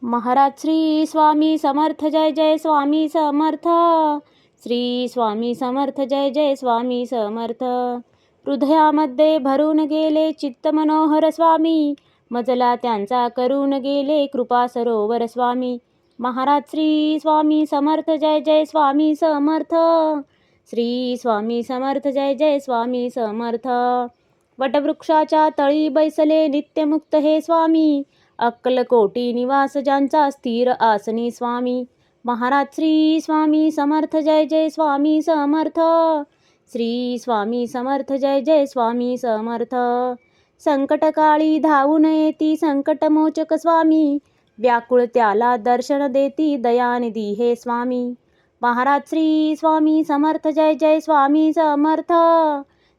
महाराज श्री स्वामी समर्थ जय जय स्वामी समर्थ. श्री स्वामी समर्थ जय जय स्वामी समर्थ. हृदयामध्ये भरून गेले चित्त मनोहर स्वामी, मजला त्यांचा करून गेले कृपा सरोवर स्वामी. महाराज श्री स्वामी समर्थ जय जय स्वामी समर्थ. श्री स्वामी समर्थ जय जय स्वामी समर्थ. वटवृक्षाच्या तळी बैसले नित्यमुक्त हे स्वामी, अक्कलकोटी निवास ज्यांचा स्थिर आसनी स्वामी. महाराज श्री स्वामी समर्थ जय जय स्वामी समर्थ. श्री स्वामी समर्थ जय जय स्वामी समर्थ. संकटकाळी धावून येती संकटमोचक स्वामी, व्याकुळ त्याला दर्शन देती दयानिधी हे स्वामी. महाराज श्री स्वामी समर्थ जय जय स्वामी समर्थ.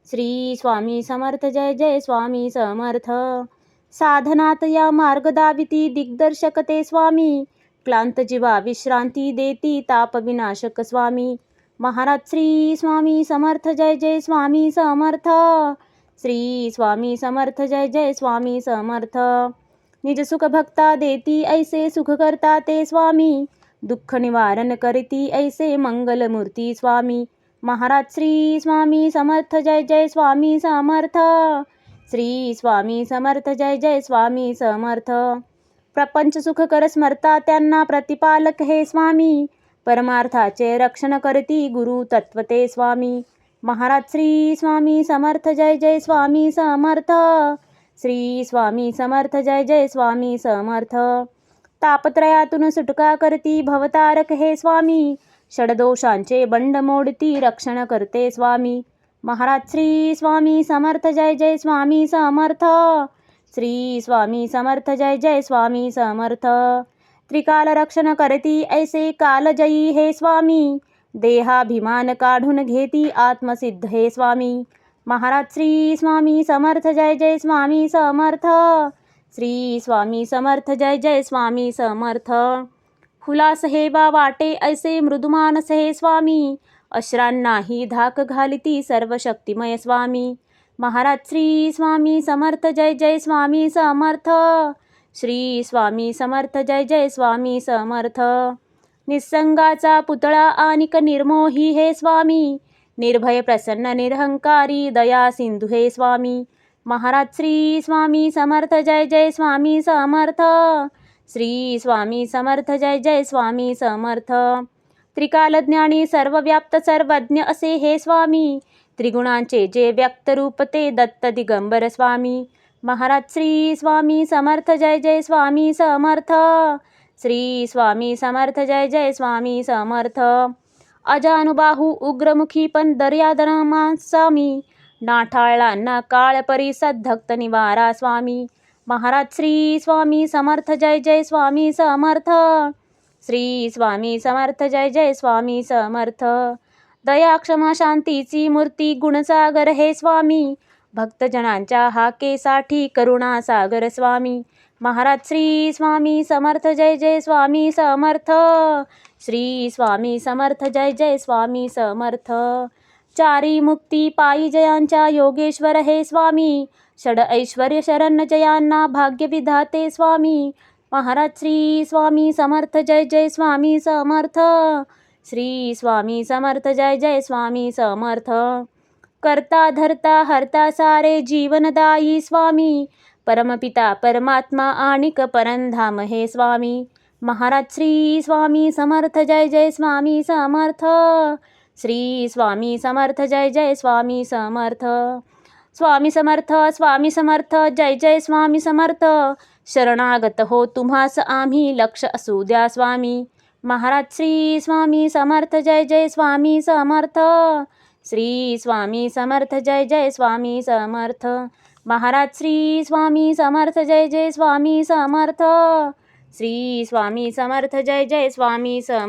श्री स्वामी समर्थ जय जय स्वामी समर्थ. साधनात या मार्ग दाविती दिग्दर्शक ते स्वामी, क्लांत जीवा विश्रांती देती ताप विनाशक स्वामी. महाराज श्री स्वामी समर्थ जय जय स्वामी समर्थ. श्री स्वामी समर्थ जय जय स्वामी समर्थ. निज सुख भक्ता देती ऐसे सुख करता ते स्वामी, दुःख निवारण करती ऐसे मंगलमूर्ती स्वामी. महाराज श्री स्वामी समर्थ जय जय स्वामी समर्थ. श्री स्वामी समर्थ जय जय स्वामी समर्थ. प्रपंच सुख कर स्मरता त्यांना प्रतिपालक हे स्वामी, परमार्थाचे रक्षण करती गुरु तत्वते स्वामी. महाराज श्री स्वामी समर्थ जय जय स्वामी समर्थ. श्री स्वामी समर्थ जय जय स्वामी समर्थ. तापत्रयातून सुटका करती भवतारक हे स्वामी, षडदोषांचे बंड मोडती रक्षण करते स्वामी. महाराज श्री स्वामी समर्थ जय जय स्वामी समर्थ. श्री स्वामी समर्थ जय जय स्वामी समर्थ. त्रिकाल रक्षण करती ऐसे कालजयी हे स्वामी, देहाभिमान काढून घेती आत्मसिद्ध हे स्वामी. महाराज श्री स्वामी समर्थ जय जय स्वामी समर्थ. श्री स्वामी समर्थ जय जय स्वामी समर्थ. हुलास हे बा वाटे ऐसे मृदुमानस हे स्वामी, अश्रांनाही धाक घालिती सर्व शक्तिमय स्वामी. महाराज श्री स्वामी समर्थ जय जय स्वामी समर्थ. श्री स्वामी समर्थ जय जय स्वामी समर्थ. निसंगाचा पुतळा आनिक निर्मोही हे स्वामी, निर्भय प्रसन्न निरहंकारी दया सिंधू हे स्वामी. महाराज श्री स्वामी समर्थ जय जय स्वामी समर्थ. श्री स्वामी समर्थ जय जय स्वामी समर्थ. त्रिकालज्ञानी सर्वव्याप्त सर्वज्ञ असे हे स्वामी, त्रिगुणांचे जे व्यक्त रूप ते दत्त दिगंबर स्वामी. महाराज श्री स्वामी समर्थ जय जय स्वामी समर्थ. श्री स्वामी समर्थ जय जय स्वामी समर्थ. अजानुबाहू उग्रमुखी पण दर्यादनमा स्वामी, नाठाळला ना काळ परिसद धक्त निवारा स्वामी. महाराज श्री स्वामी समर्थ जय जय स्वामी समर्थ. श्री स्वामी समर्थ जय जय स्वामी समर्थ. दया क्षमा शांतीची मूर्ती गुणसागर हे स्वामी, भक्तजनांच्या हाकेसाठी करुणा सागर स्वामी. महाराज श्री स्वामी समर्थ जय जय स्वामी समर्थ. श्री स्वामी समर्थ जय जय स्वामी समर्थ. चारी मुक्ती पायी जयांच्या योगेश्वर हे स्वामी, षड ऐश्वर्य शरण जयांना भाग्य विधाते स्वामी. महाराज श्री स्वामी समर्थ जय जय स्वामी समर्थ. श्री स्वामी समर्थ जय जय स्वामी समर्थ. करता धरता हरता सारे जीवनदायी स्वामी, परमपिता परमात्मा आणिक परमधाम हे स्वामी. महाराज श्री स्वामी समर्थ जय जय स्वामी समर्थ. श्री स्वामी समर्थ जय जय स्वामी समर्थ. स्वामी समर्थ स्वामी समर्थ जय जय स्वामी समर्थ. शरणागत हो तुम्हास आम्ही लक्ष असू द्या स्वामी. महाराज श्री स्वामी समर्थ जय जय स्वामी समर्थ. श्री स्वामी समर्थ जय जय स्वामी समर्थ. महाराज श्री स्वामी समर्थ जय जय स्वामी समर्थ. श्री स्वामी समर्थ जय जय स्वामी समर्थ.